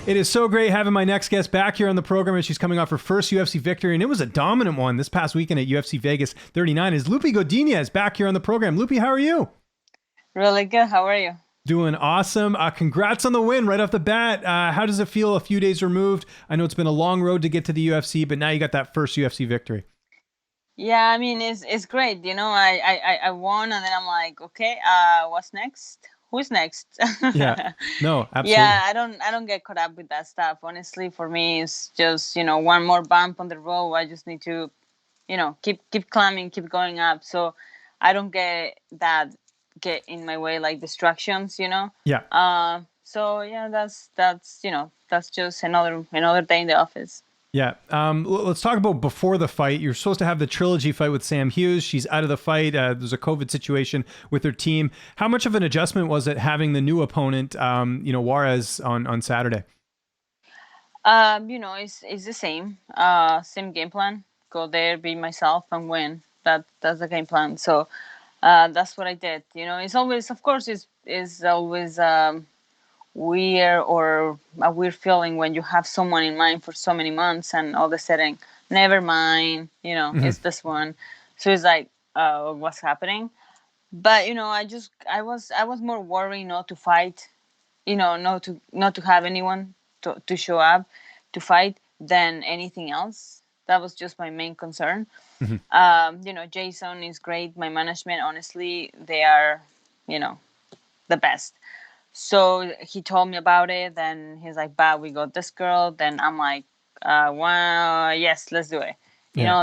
It is so great having my next guest back here on the program as she's coming off her first UFC victory, and it was a dominant one this past weekend at UFC Vegas 39. Is Loopy Godinez back here on the program? Loopy, how are you? Really good. How are you? Doing awesome. Congrats on the win right off the bat. How does it feel a few days removed? I know it's been a long road to get to the UFC, but now you got that first UFC victory. Yeah, I mean it's great. I won, and then I'm like, okay, what's next? Who's next? Yeah. No, absolutely. Yeah, I don't get caught up with that stuff. Honestly, for me, it's just one more bump on the road. I just need to, keep climbing, keep going up. So I don't get in my way like distractions. Yeah. So yeah, that's just another day in the office. Yeah. Let's talk about before the fight. You're supposed to have the trilogy fight with Sam Hughes. She's out of the fight. There's a COVID situation with her team. How much of an adjustment was it having the new opponent, Juarez on Saturday? It's the same game plan. Go there, be myself, and win. That's the game plan. So that's what I did. It's always, of course, it's always weird or a weird feeling when you have someone in mind for so many months and all of a sudden, never mind, it's this one. So it's like, what's happening? But I was more worried not to fight, not to have anyone to show up to fight than anything else. That was just my main concern. Jason is great. My management, honestly, they are, the best. So he told me about it. Then he's like, "Bah, we got this girl." Then I'm like, "Wow, yes, let's do it."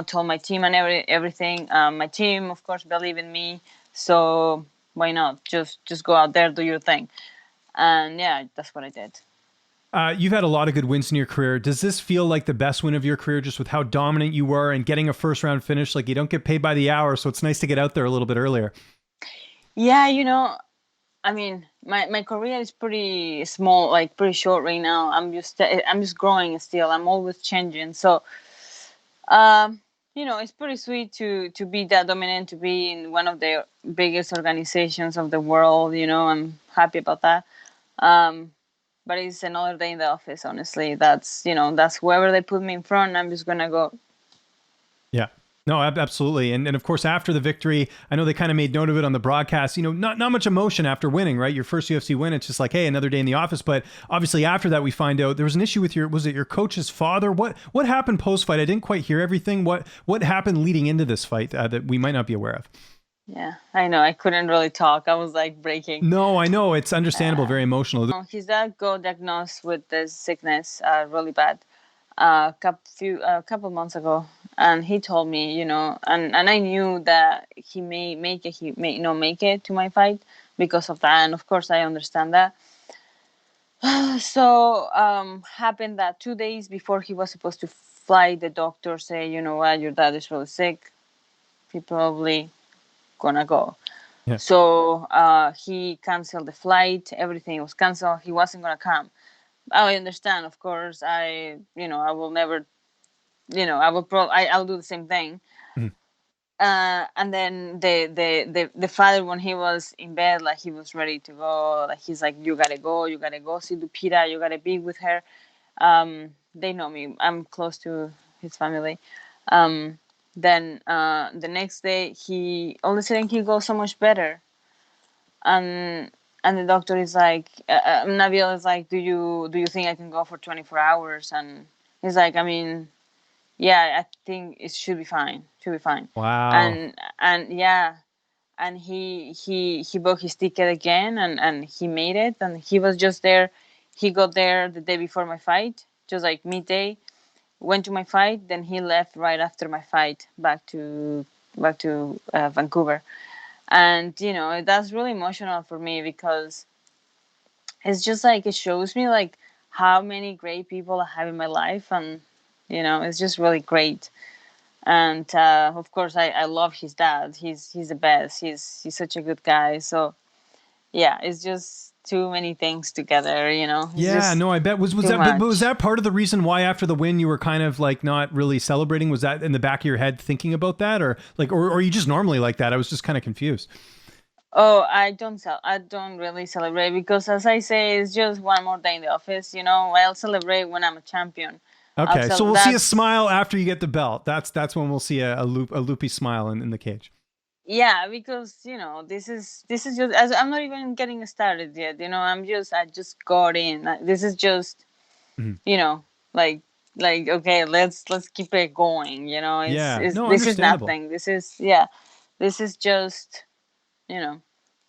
Told my team and everything. My team, of course, believe in me. So why not? Just go out there, do your thing. And yeah, that's what I did. You've had a lot of good wins in your career. Does this feel like the best win of your career, just with how dominant you were and getting a first round finish? Like, you don't get paid by the hour, so it's nice to get out there a little bit earlier. Yeah, I mean, my career is pretty small, like pretty short right now. I'm just growing still. I'm always changing. So, it's pretty sweet to be that dominant, to be in one of the biggest organizations of the world. I'm happy about that. But it's another day in the office. Honestly, that's whoever they put me in front, I'm just gonna go. Yeah. No, absolutely. And of course, after the victory, I know they kind of made note of it on the broadcast, not much emotion after winning, right? Your first UFC win. It's just like, hey, another day in the office. But obviously after that, we find out there was an issue with was it your coach's father? What happened post-fight? I didn't quite hear everything. What happened leading into this fight that we might not be aware of? Yeah, I know. I couldn't really talk. I was like breaking. No, I know. It's understandable. Very emotional. His dad got diagnosed with this sickness really bad a couple months ago. And he told me, and I knew that he may make it, he may not make it to my fight because of that. And of course, I understand that. So happened that 2 days before he was supposed to fly, the doctor say, you know what, your dad is really sick. He probably gonna go. Yeah. So he canceled the flight. Everything was canceled. He wasn't gonna come. I understand, of course. I will never. I'll do the same thing. Mm-hmm. And then the father, when he was in bed, like he was ready to go, like he's like, you gotta go see Lupita, you gotta be with her. They know me. I'm close to his family. Then the next day, all of a sudden he goes so much better. And the doctor is like, Nabil is like, do you think I can go for 24 hours? And he's like, I mean, yeah, I think it should be fine. Wow. And yeah, and he booked his ticket again, and he made it, and he was just there. He got there the day before my fight, just like midday. Went to my fight, then he left right after my fight back to Vancouver, and that's really emotional for me because it's just like it shows me like how many great people I have in my life, and it's just really great. And of course, I love his dad. He's the best. He's such a good guy. So yeah, it's just too many things together. Yeah, no, I bet was that part of the reason why after the win you were kind of like not really celebrating? Was that in the back of your head thinking about that, or are you just normally like that? I was just kind of confused. Oh, I don't really celebrate because, as I say, it's just one more day in the office. I'll celebrate when I'm a champion. Okay, so we'll see a That's smile after you get the belt. That's when we'll see a loopy smile in the cage. Yeah, because this is just, as I'm not even getting started yet. I just got in. This is just Mhm. you know like okay, let's keep it going. Yeah, no, This is understandable. nothing. This is just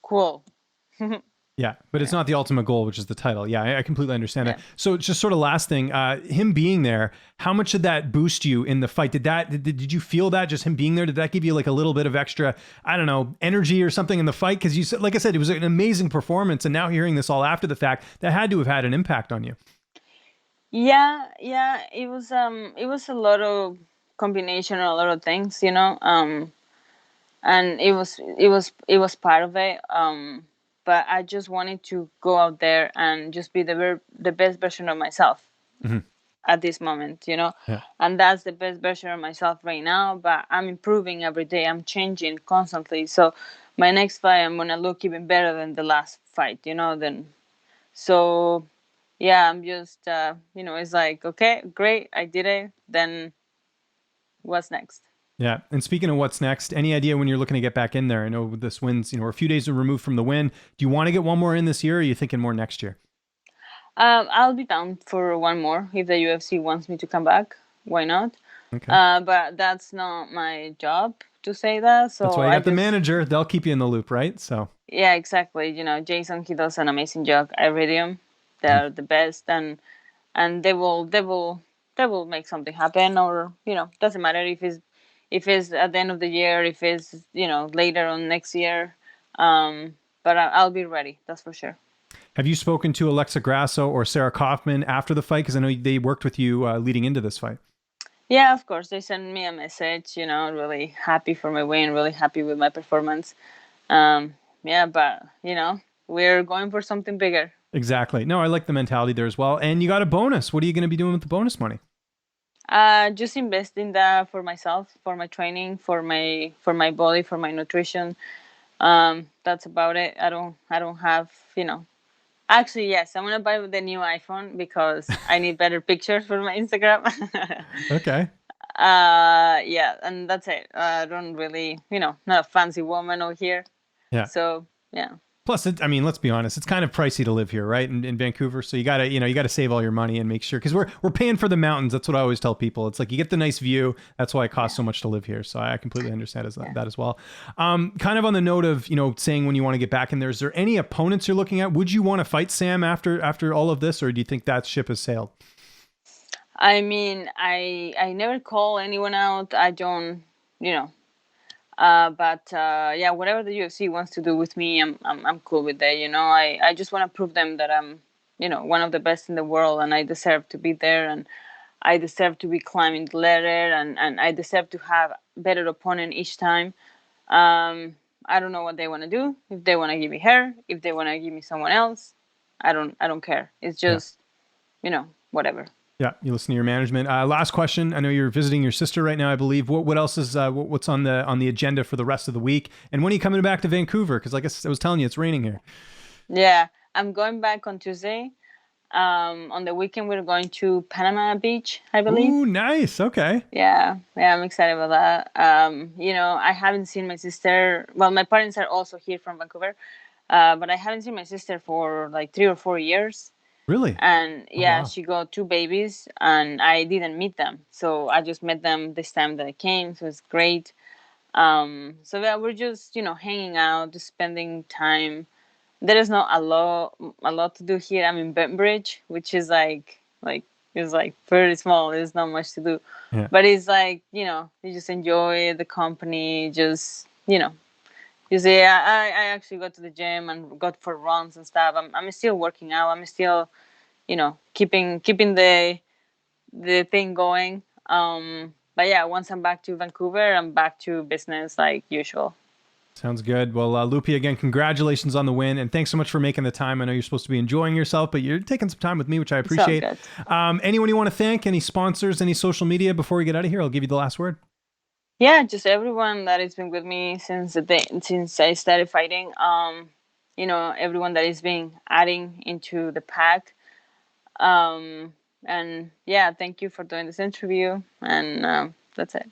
cool. Yeah, but it's Yeah. not the ultimate goal, which is the title. Yeah, I completely understand Yeah. that. So just sort of last thing, him being there, how much did that boost you in the fight? Did you feel that just him being there? Did that give you like a little bit of extra, I don't know, energy or something in the fight? Because you said, like I said, it was an amazing performance, and now hearing this all after the fact, that had to have had an impact on you. Yeah, it was a lot of combination of a lot of things, and it was part of it. But I just wanted to go out there and just be the best version of myself Hmm. at this moment, Yeah. and that's the best version of myself right now. But I'm improving every day. I'm changing constantly. So my next fight, I'm gonna look even better than the last fight, then. So yeah, I'm just it's like, okay, great, I did it. Then what's next? Yeah. And speaking of what's next, any idea when you're looking to get back in there? I know this wins, we're a few days removed from the win. Do you want to get one more in this year, or are you thinking more next year? I'll be down for one more if the UFC wants me to come back. Why not? Okay. But that's not my job to say that. That's So why you I got the just, manager. They'll keep you in the loop, right? So, yeah, exactly. Jason, he does an amazing job. I read him. mhm. They're the best, and they will make something happen, or doesn't matter if it's at the end of the year, if it's later on next year. But I'll be ready. That's for sure. Have you spoken to Alexa Grasso or Sarah Kaufman after the fight? Because I know they worked with you leading into this fight. Yeah, of course. They sent me a message, really happy for my win, really happy with my performance. Yeah, but, we're going for something bigger. Exactly. No, I like the mentality there as well. And you got a bonus. What are you going to be doing with the bonus money? Just investing that for myself, for my training, for my body, for my nutrition. That's about it. I don't have, Actually, yes, I'm gonna buy the new iPhone because I need better pictures for my Instagram. Okay. Yeah, and that's it. I don't really, not a fancy woman over here. Yeah. So yeah, Plus, I mean, let's be honest, it's kind of pricey to live here, right? In Vancouver. So you gotta save all your money and make sure, because we're paying for the mountains. That's what I always tell people. It's like you get the nice view. That's why it costs so much to live here. So I completely understand yeah. that as well. Kind of on the note of, saying when you want to get back in there, is there any opponents you're looking at? Would you want to fight Sam after all of this, or do you think that ship has sailed? I mean, I never call anyone out. I don't, you know. But yeah, whatever the UFC wants to do with me, I'm cool with that. I just want to prove them that I'm, one of the best in the world, and I deserve to be there, and I deserve to be climbing the ladder, and I deserve to have better opponent each time. I don't know what they want to do. If they want to give me her, if they want to give me someone else, I don't care. It's Yeah. just, whatever. Yeah, you listen to your management. Last question. I know you're visiting your sister right now, I believe. What else is what's on the agenda for the rest of the week? And when are you coming back to Vancouver? Because like I was telling you, it's raining here. Yeah, I'm going back on Tuesday. On the weekend, we're going to Panama Beach, I believe. Ooh, nice. Okay. Yeah, I'm excited about that. I haven't seen my sister. Well, my parents are also here from Vancouver, but I haven't seen my sister for like 3 or 4 years. Really? And Oh yeah, wow. she got two babies, and I didn't meet them, so I just met them this time that I came. So it's great. So yeah, we're just hanging out, just spending time. There is not a lot to do here. I'm in Bembridge, which is like it's like very small. There's not much to do, Yeah. but it's like you just enjoy the company. Just you see, I actually go to the gym and go for runs and stuff. I'm still working out. I'm still keeping the thing going. But yeah, once I'm back to Vancouver, I'm back to business like usual. Sounds good. Well, Loopy, again, congratulations on the win, and thanks so much for making the time. I know you're supposed to be enjoying yourself, but you're taking some time with me, which I It's all appreciate. good. Anyone you want to thank? Any sponsors? Any social media before we get out of here? I'll give you the last word. Yeah, just everyone that has been with me since the day since I started fighting. Everyone that is being adding into the pack. And yeah, thank you for doing this interview. And that's it.